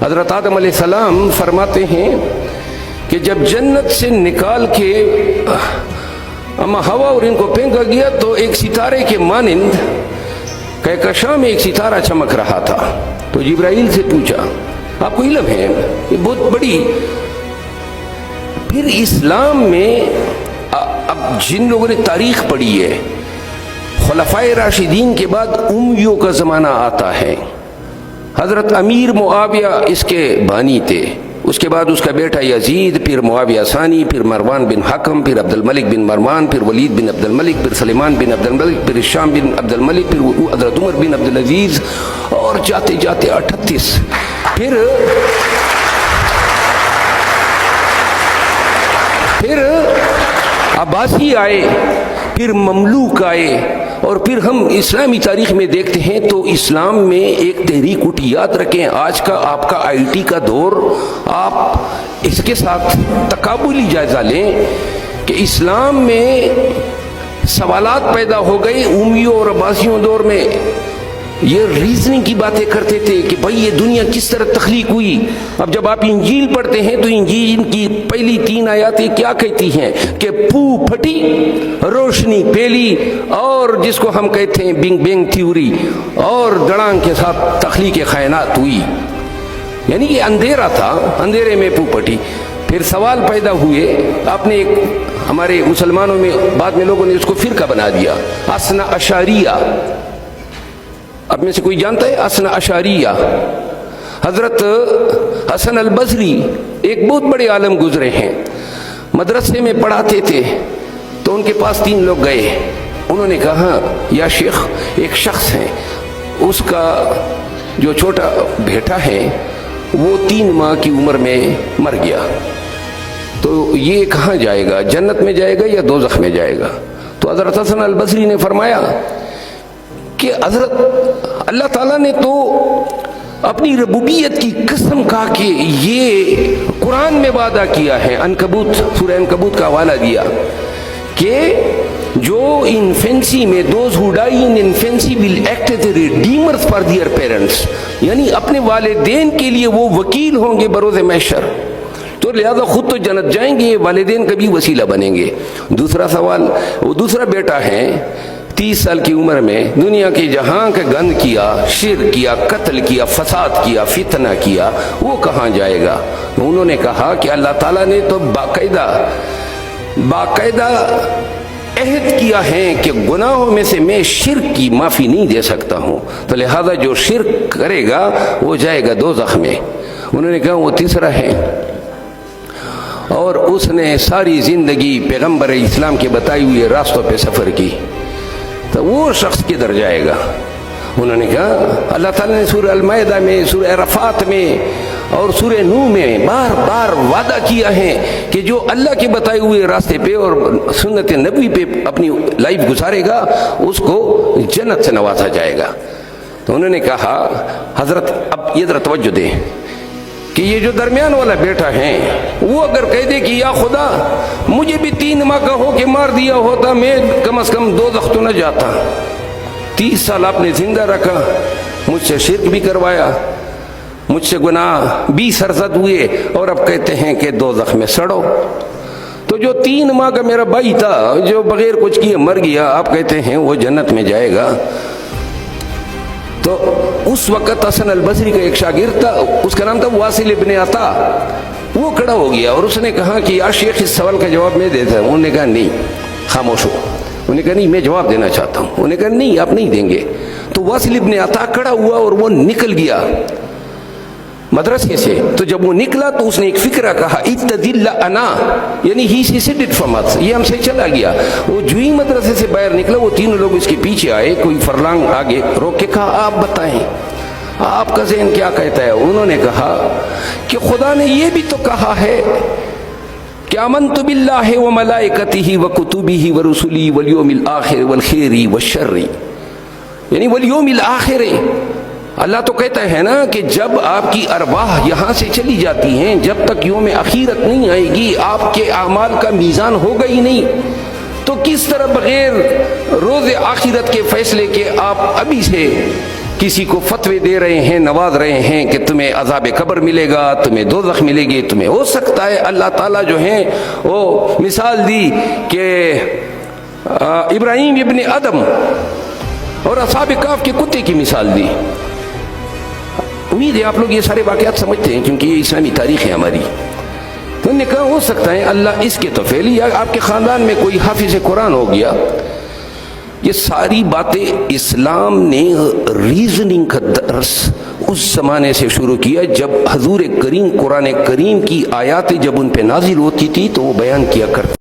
حضرت آدم علیہ السلام فرماتے ہیں کہ جب جنت سے نکال کے اما ہوا اور ان کو پھینکا گیا تو ایک ستارے کے مانند کہکشاں میں ایک ستارہ چمک رہا تھا. تو جبرائیل سے پوچھا, آپ کو علم ہے یہ بہت بڑی. پھر اسلام میں اب جن لوگوں نے تاریخ پڑھی ہے, خلفائے راشدین کے بعد امیوں کا زمانہ آتا ہے. حضرت امیر معاویہ اس کے بانی تھے, اس کے بعد اس کا بیٹا یزید, پھر معاویہ ثانی, پھر مروان بن حکم, پھر عبد الملک بن مروان, پھر ولید بن عبد الملک, پھر سلیمان بن عبد الملک, پھر شام بن عبد الملک, پھر حضرت عمر بن عبد العزیز, اور جاتے جاتے 38. پھر عباسی آئے, پھر مملوک آئے, اور پھر ہم اسلامی تاریخ میں دیکھتے ہیں تو اسلام میں ایک تحریک اٹھی. یاد رکھیں آج کا آپ کا آئی ٹی کا دور, آپ اس کے ساتھ تقابلی جائزہ لیں کہ اسلام میں سوالات پیدا ہو گئے. امیوں اور عباسیوں دور میں یہ ریزننگ کی باتیں کرتے تھے کہ بھائی یہ دنیا کس طرح تخلیق ہوئی. اب جب آپ انجیل پڑھتے ہیں تو انجیل کی پہلی 3 آیاتیں کیا کہتی ہیں کہ پھو پھٹی, روشنی پھیلی, اور جس کو ہم کہتے ہیں بگ بینگ تھیوری, اور دڑانگ کے ساتھ تخلیق کائنات ہوئی. یعنی یہ اندھیرا تھا, اندھیرے میں پھو پھٹی. پھر سوال پیدا ہوئے, آپ نے ایک ہمارے مسلمانوں میں بعد میں لوگوں نے اس کو فرقہ بنا دیا, اثنا اشاریہ. اب میں سے کوئی جانتا ہے اثنا اشاریہ؟ حضرت حسن البصری ایک بہت بڑے عالم گزرے ہیں, مدرسے میں پڑھاتے تھے. تو ان کے پاس 3 لوگ گئے, انہوں نے کہا یا شیخ ایک شخص ہے, اس کا جو چھوٹا بیٹا ہے وہ 3 ماہ کی عمر میں مر گیا, تو یہ کہاں جائے گا, جنت میں جائے گا یا دوزخ میں جائے گا؟ تو حضرت حسن البصری نے فرمایا کہ حضرت اللہ تعالیٰ نے تو اپنی ربوبیت کی قسم کہا کہ یہ قرآن میں وعدہ کیا ہے. عنکبوت, سورہ عنکبوت کا حوالہ دیا کہ جو انفینسی میں those who die in infancy will act as a redeemers for their parents, یعنی اپنے والدین کے لیے وہ وکیل ہوں گے بروز محشر, تو لہذا خود تو جنت جائیں گے, والدین کا بھی وسیلہ بنیں گے. دوسرا سوال, وہ دوسرا بیٹا ہے 30 سال کی عمر میں دنیا کے جہاں کا گند کیا, شرک کیا, قتل کیا, فساد کیا, فتنہ کیا, وہ کہاں جائے گا؟ انہوں نے کہا کہ اللہ تعالیٰ نے تو باقاعدہ عہد کیا ہے کہ گناہوں میں سے میں شرک کی معافی نہیں دے سکتا ہوں, تو لہذا جو شرک کرے گا وہ جائے گا دوزخ میں. انہوں نے کہا وہ تیسرا ہے, اور اس نے ساری زندگی پیغمبر اسلام کے بتائی ہوئے راستوں پہ سفر کی, تو وہ شخص کدھر جائے گا؟ انہوں نے کہا اللہ تعالیٰ نے سورہ المائدہ میں, سورہ عرفات میں اور سورہ نوح میں بار بار وعدہ کیا ہے کہ جو اللہ کے بتائے ہوئے راستے پہ اور سنت نبوی پہ اپنی لائف گزارے گا اس کو جنت سے نوازا جائے گا. تو انہوں نے کہا حضرت اب ادھر توجہ دیں کہ یہ جو درمیان والا بیٹا ہے وہ اگر کہہ دے کہ یا خدا مجھے بھی 3 ماہ کا ہو کے مار دیا ہوتا, میں کم از کم دوزخ تو نہ جاتا. 30 سال آپ نے زندہ رکھا, مجھ سے شرک بھی کروایا, مجھ سے گناہ بھی سرزد ہوئے, اور اب کہتے ہیں کہ دوزخ میں سڑو. تو جو 3 ماہ کا میرا بھائی تھا جو بغیر کچھ کیے مر گیا, آپ کہتے ہیں وہ جنت میں جائے گا. تو اس وقت حسن البصری کا ایک شاگرد تھا, اس کا نام تھا واصل ابن عطا, وہ کھڑا ہو گیا اور اس نے کہا کہ یا شیخ اس سوال کا جواب میں دیتا ہوں. انہوں نے کہا نہیں, خاموش ہو. انہوں نے کہا نہیں میں جواب دینا چاہتا ہوں. انہوں نے کہا نہیں آپ نہیں دیں گے. تو واصل ابن عطا کھڑا ہوا اور وہ نکل گیا مدرسے سے. تو جب وہ نکلا تو اس نے ایک فکرہ کہا اتدل انا, یعنی ہی سیڈڈ فرام اس, یہ ہم سے چلا گیا. وہ جو ہی مدرسے سے باہر نکلا وہ 3 لوگ اس کے پیچھے آئے, کوئی فرلانگ آگے روک کے کہا آپ بتائیں آپ کا ذہن کیا کہتا ہے؟ انہوں نے کہا کہ خدا نے یہ بھی تو کہا ہے کہ آمنت باللہ وملائکتہ وکتبہ ورسلہ والیوم الآخر والخیر والشر, یعنی والیوم الآخر. اللہ تو کہتا ہے نا کہ جب آپ کی ارواح یہاں سے چلی جاتی ہیں, جب تک یوم اخیرت نہیں آئے گی آپ کے اعمال کا میزان ہوگا ہی نہیں, تو کس طرح بغیر روز آخرت کے فیصلے کے آپ ابھی سے کسی کو فتوے دے رہے ہیں، نواز رہے ہیں کہ تمہیں عذاب قبر ملے گا، تمہیں دوزخ ملے گی، تمہیں ہو سکتا ہے اللہ تعالیٰ جو ہیں وہ مثال دی کہ ابراہیم ابن ادم اور اصحاب کہف کے کتے کی مثال دی۔ امید ہے آپ لوگ یہ سارے واقعات سمجھتے ہیں کیونکہ یہ اسلامی تاریخ ہے ہماری۔ تو انہوں نے کہا ہو سکتا ہے اللہ اس کے توفیل یا آپ کے خاندان میں کوئی حافظ قرآن ہو گیا۔ یہ ساری باتیں اسلام نے ریزننگ کا درس اس زمانے سے شروع کیا جب حضور کریم قرآن کریم کی آیاتیں جب ان پہ نازل ہوتی تھی تو وہ بیان کیا کرتے